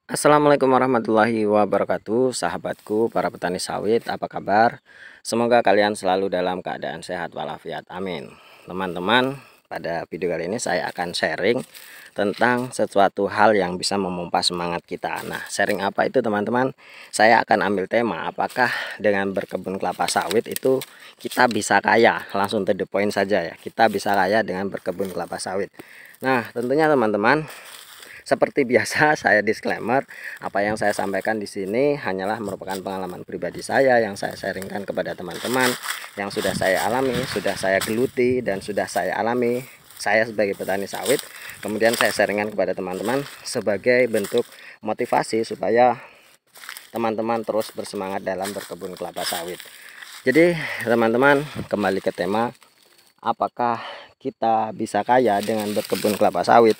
Assalamualaikum warahmatullahi wabarakatuh, sahabatku para petani sawit, apa kabar? Semoga kalian selalu dalam keadaan sehat walafiat, amin. Teman-teman, pada video kali ini saya akan sharing tentang sesuatu hal yang bisa memompa semangat kita. Nah, sharing apa itu teman-teman? Saya akan ambil tema, apakah dengan berkebun kelapa sawit itu kita bisa kaya? Langsung to the point saja ya, kita bisa kaya dengan berkebun kelapa sawit. Nah, tentunya teman-teman, seperti biasa, saya disclaimer, apa yang saya sampaikan di sini hanyalah merupakan pengalaman pribadi saya yang saya sharingkan kepada teman-teman yang sudah saya alami, sudah saya geluti dan sudah saya alami. Saya sebagai petani sawit, kemudian saya sharingkan kepada teman-teman sebagai bentuk motivasi supaya teman-teman terus bersemangat dalam berkebun kelapa sawit. Jadi, teman-teman, kembali ke tema, apakah kita bisa kaya dengan berkebun kelapa sawit?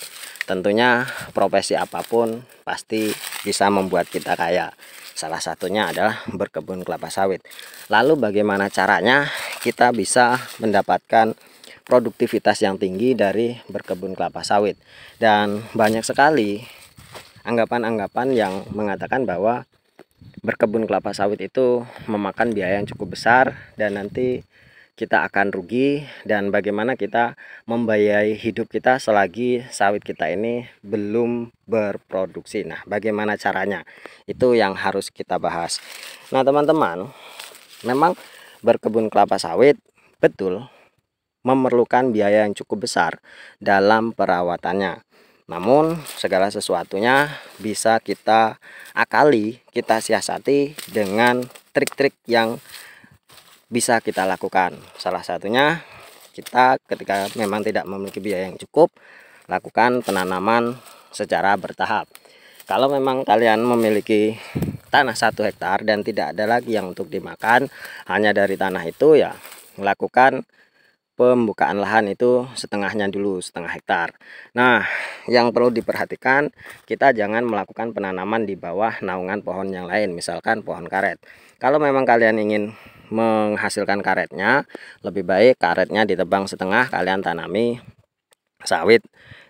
Tentunya profesi apapun pasti bisa membuat kita kaya. Salah satunya adalah berkebun kelapa sawit. Lalu bagaimana caranya kita bisa mendapatkan produktivitas yang tinggi dari berkebun kelapa sawit? Dan banyak sekali anggapan-anggapan yang mengatakan bahwa berkebun kelapa sawit itu memakan biaya yang cukup besar dan nanti kita akan rugi, dan bagaimana kita membiayai hidup kita selagi sawit kita ini belum berproduksi. Nah, bagaimana caranya? Itu yang harus kita bahas. Nah, teman-teman, memang berkebun kelapa sawit betul memerlukan biaya yang cukup besar dalam perawatannya. Namun segala sesuatunya bisa kita akali, kita siasati dengan trik-trik yang bisa kita lakukan. Salah satunya kita ketika memang tidak memiliki biaya yang cukup, lakukan penanaman secara bertahap. Kalau memang kalian memiliki tanah 1 hektar dan tidak ada lagi yang untuk dimakan, hanya dari tanah itu ya melakukan pembukaan lahan itu setengahnya dulu, 1/2 hektar. Nah, yang perlu diperhatikan, kita jangan melakukan penanaman di bawah naungan pohon yang lain, misalkan pohon karet. Kalau memang kalian ingin menghasilkan karetnya, lebih baik karetnya ditebang setengah, kalian tanami sawit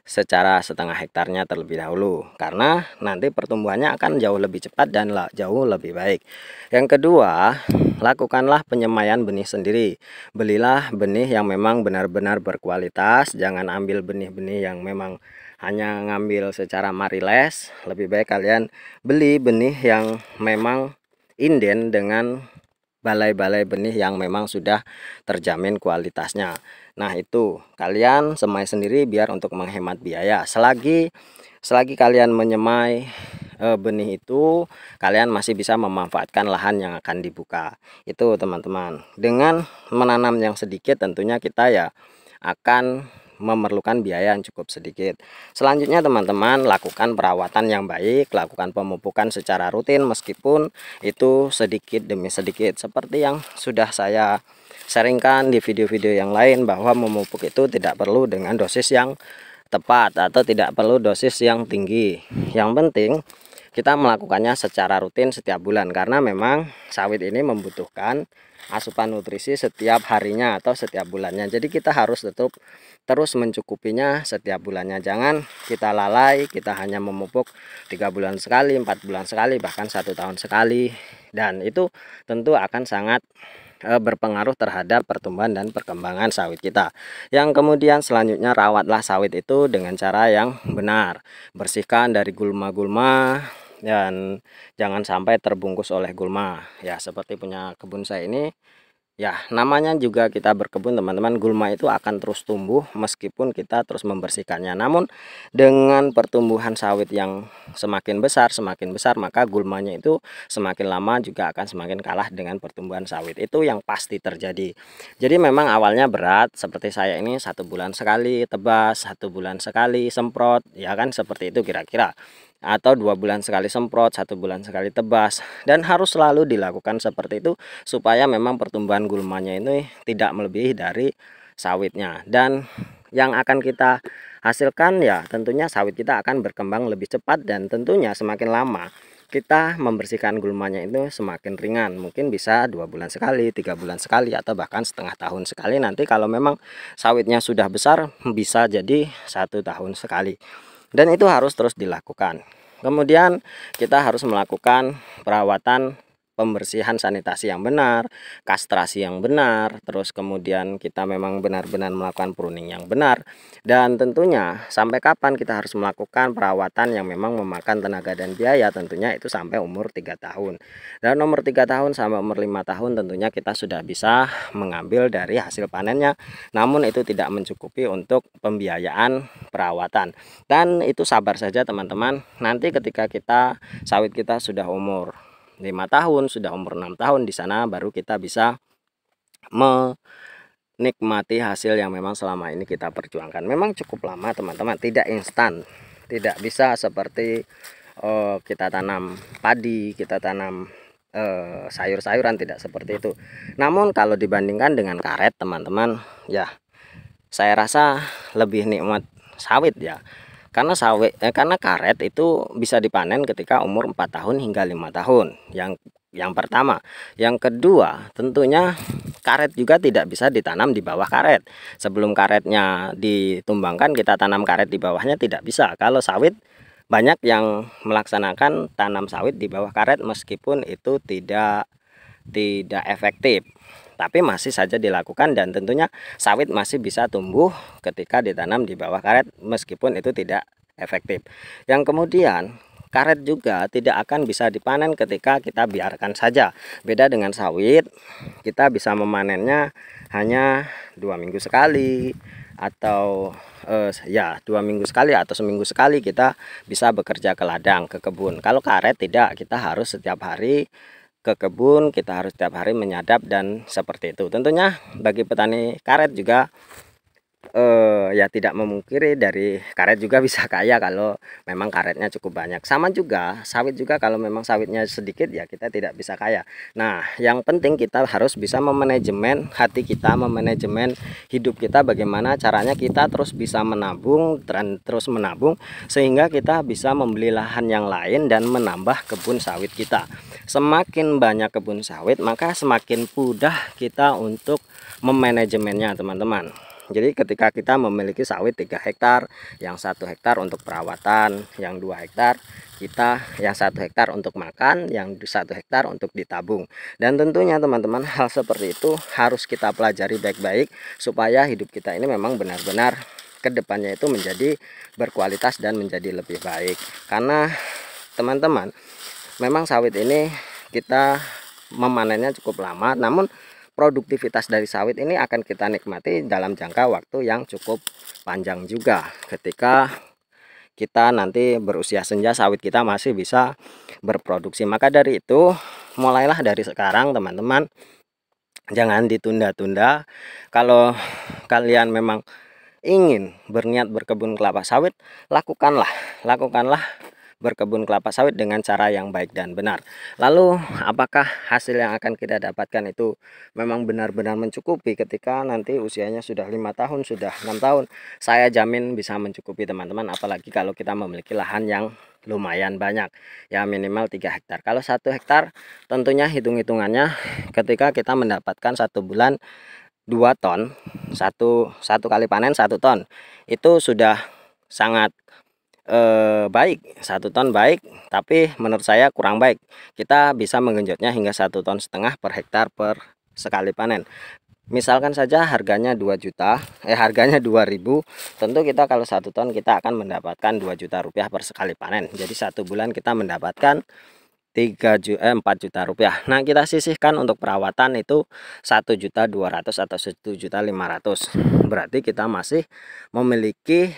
secara 1/2 hektarnya terlebih dahulu, karena nanti pertumbuhannya akan jauh lebih cepat dan jauh lebih baik. Yang kedua, lakukanlah penyemaian benih sendiri. Belilah benih yang memang benar-benar berkualitas, jangan ambil benih-benih yang memang hanya ngambil secara mariles. Lebih baik kalian beli benih yang memang inden dengan balai-balai benih yang memang sudah terjamin kualitasnya. Nah, itu kalian semai sendiri biar untuk menghemat biaya. Selagi kalian menyemai benih itu, kalian masih bisa memanfaatkan lahan yang akan dibuka. Itu teman-teman. Dengan menanam yang sedikit tentunya kita ya akan memerlukan biaya yang cukup sedikit. Selanjutnya teman-teman, lakukan perawatan yang baik, lakukan pemupukan secara rutin meskipun itu sedikit demi sedikit, seperti yang sudah saya sharingkan di video-video yang lain, bahwa memupuk itu tidak perlu dengan dosis yang tepat atau tidak perlu dosis yang tinggi. Yang penting kita melakukannya secara rutin setiap bulan, karena memang sawit ini membutuhkan asupan nutrisi setiap harinya atau setiap bulannya. Jadi kita harus tetap terus mencukupinya setiap bulannya. Jangan kita lalai, kita hanya memupuk 3 bulan sekali, 4 bulan sekali, bahkan 1 tahun sekali, dan itu tentu akan sangat berpengaruh terhadap pertumbuhan dan perkembangan sawit kita. Yang kemudian selanjutnya, rawatlah sawit itu dengan cara yang benar. Bersihkan dari gulma-gulma dan jangan sampai terbungkus oleh gulma. Ya, seperti punya kebun saya ini, ya namanya juga kita berkebun teman-teman, gulma itu akan terus tumbuh meskipun kita terus membersihkannya. Namun dengan pertumbuhan sawit yang semakin besar, maka gulmanya itu semakin lama juga akan semakin kalah dengan pertumbuhan sawit. Itu yang pasti terjadi. Jadi memang awalnya berat, seperti saya ini 1 bulan sekali tebas, 1 bulan sekali semprot, ya kan, seperti itu kira-kira, atau 2 bulan sekali semprot, 1 bulan sekali tebas, dan harus selalu dilakukan seperti itu supaya memang pertumbuhan gulmanya ini tidak melebihi dari sawitnya, dan yang akan kita hasilkan ya tentunya sawit kita akan berkembang lebih cepat, dan tentunya semakin lama kita membersihkan gulmanya itu semakin ringan. Mungkin bisa 2 bulan sekali, 3 bulan sekali, atau bahkan setengah tahun sekali. Nanti kalau memang sawitnya sudah besar bisa jadi 1 tahun sekali, dan itu harus terus dilakukan. Kemudian kita harus melakukan perawatan pembersihan sanitasi yang benar, kastrasi yang benar, terus kemudian kita memang benar-benar melakukan pruning yang benar, dan tentunya sampai kapan kita harus melakukan perawatan yang memang memakan tenaga dan biaya, tentunya itu sampai umur 3 tahun. Dan nomor 3 tahun sampai umur 5 tahun tentunya kita sudah bisa mengambil dari hasil panennya, namun itu tidak mencukupi untuk pembiayaan perawatan. Dan itu sabar saja teman-teman, nanti ketika sawit kita sudah umur 5 tahun, sudah umur 6 tahun, di sana baru kita bisa menikmati hasil yang memang selama ini kita perjuangkan. Memang cukup lama teman-teman, tidak instan, tidak bisa seperti kita tanam padi, kita tanam sayur-sayuran, tidak seperti itu. Namun kalau dibandingkan dengan karet teman-teman, ya saya rasa lebih nikmat sawit ya. Karena karet itu bisa dipanen ketika umur 4 tahun hingga 5 tahun. Yang pertama, yang kedua, tentunya karet juga tidak bisa ditanam di bawah karet. Sebelum karetnya ditumbangkan, kita tanam karet di bawahnya tidak bisa. Kalau sawit, banyak yang melaksanakan tanam sawit di bawah karet meskipun itu tidak efektif, tapi masih saja dilakukan, dan tentunya sawit masih bisa tumbuh ketika ditanam di bawah karet meskipun itu tidak efektif. Yang kemudian, karet juga tidak akan bisa dipanen ketika kita biarkan saja. Beda dengan sawit, kita bisa memanennya hanya 2 minggu sekali, atau ya 2 minggu sekali atau seminggu sekali kita bisa bekerja ke ladang, ke kebun. Kalau karet tidak, kita harus setiap hari ke kebun, kita harus setiap hari menyadap dan seperti itu. Tentunya bagi petani karet juga ya tidak memungkiri dari karet juga bisa kaya kalau memang karetnya cukup banyak. Sama juga sawit juga, kalau memang sawitnya sedikit ya kita tidak bisa kaya. Nah, yang penting kita harus bisa memanajemen hati kita, memanajemen hidup kita, bagaimana caranya kita terus bisa menabung dan terus menabung sehingga kita bisa membeli lahan yang lain dan menambah kebun sawit kita. Semakin banyak kebun sawit, maka semakin mudah kita untuk memanajemennya teman-teman. Jadi ketika kita memiliki sawit 3 hektar, yang 1 hektar untuk perawatan, yang 2 hektar yang 1 hektar untuk makan, yang 1 hektar untuk ditabung. Dan tentunya teman-teman, hal seperti itu harus kita pelajari baik-baik supaya hidup kita ini memang benar-benar kedepannya itu menjadi berkualitas dan menjadi lebih baik. Karena teman-teman, memang sawit ini kita memanennya cukup lama, namun produktivitas dari sawit ini akan kita nikmati dalam jangka waktu yang cukup panjang juga. Ketika kita nanti berusia senja, sawit kita masih bisa berproduksi. Maka dari itu, mulailah dari sekarang teman-teman, jangan ditunda-tunda. Kalau kalian memang ingin berniat berkebun kelapa sawit, lakukanlah berkebun kelapa sawit dengan cara yang baik dan benar. Lalu apakah hasil yang akan kita dapatkan itu memang benar-benar mencukupi ketika nanti usianya sudah 5 tahun, sudah 6 tahun? Saya jamin bisa mencukupi teman-teman, apalagi kalau kita memiliki lahan yang lumayan banyak, ya minimal 3 hektar. Kalau 1 hektar tentunya hitung-hitungannya ketika kita mendapatkan 1 bulan 2 ton, satu kali panen 1 ton, itu sudah sangat baik. 1 ton baik, tapi menurut saya kurang baik. Kita bisa menggenjotnya hingga 1,5 ton per hektar per sekali panen. Misalkan saja harganya 2 juta, harganya 2.000, tentu kita kalau 1 ton kita akan mendapatkan 2 juta rupiah per sekali panen. Jadi 1 bulan kita mendapatkan 4 juta rupiah. Nah, kita sisihkan untuk perawatan itu 1.200.000 atau 1.500.000. Berarti kita masih memiliki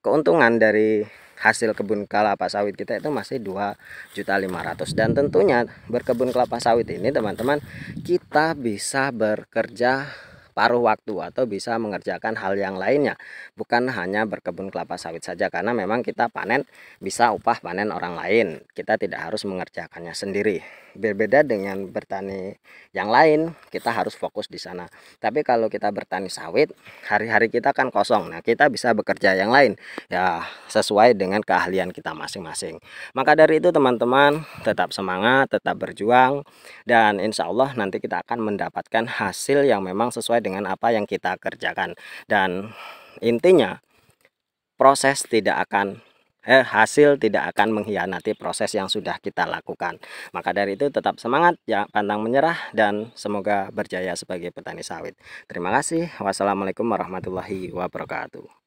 keuntungan dari hasil kebun kelapa sawit kita itu masih 2.500.000. Dan tentunya berkebun kelapa sawit ini teman-teman, kita bisa bekerja paruh waktu atau bisa mengerjakan hal yang lainnya, bukan hanya berkebun kelapa sawit saja, karena memang kita panen bisa upah panen orang lain, kita tidak harus mengerjakannya sendiri. Berbeda dengan bertani yang lain, kita harus fokus di sana. Tapi kalau kita bertani sawit, hari-hari kita kan kosong. Nah, kita bisa bekerja yang lain ya sesuai dengan keahlian kita masing-masing. Maka dari itu teman-teman, tetap semangat, tetap berjuang, dan insya Allah nanti kita akan mendapatkan hasil yang memang sesuai dengan apa yang kita kerjakan. Dan intinya, proses tidak akan hasil tidak akan mengkhianati proses yang sudah kita lakukan. Maka dari itu tetap semangat, ya, pantang menyerah, dan semoga berjaya sebagai petani sawit. Terima kasih. Wassalamualaikum warahmatullahi wabarakatuh.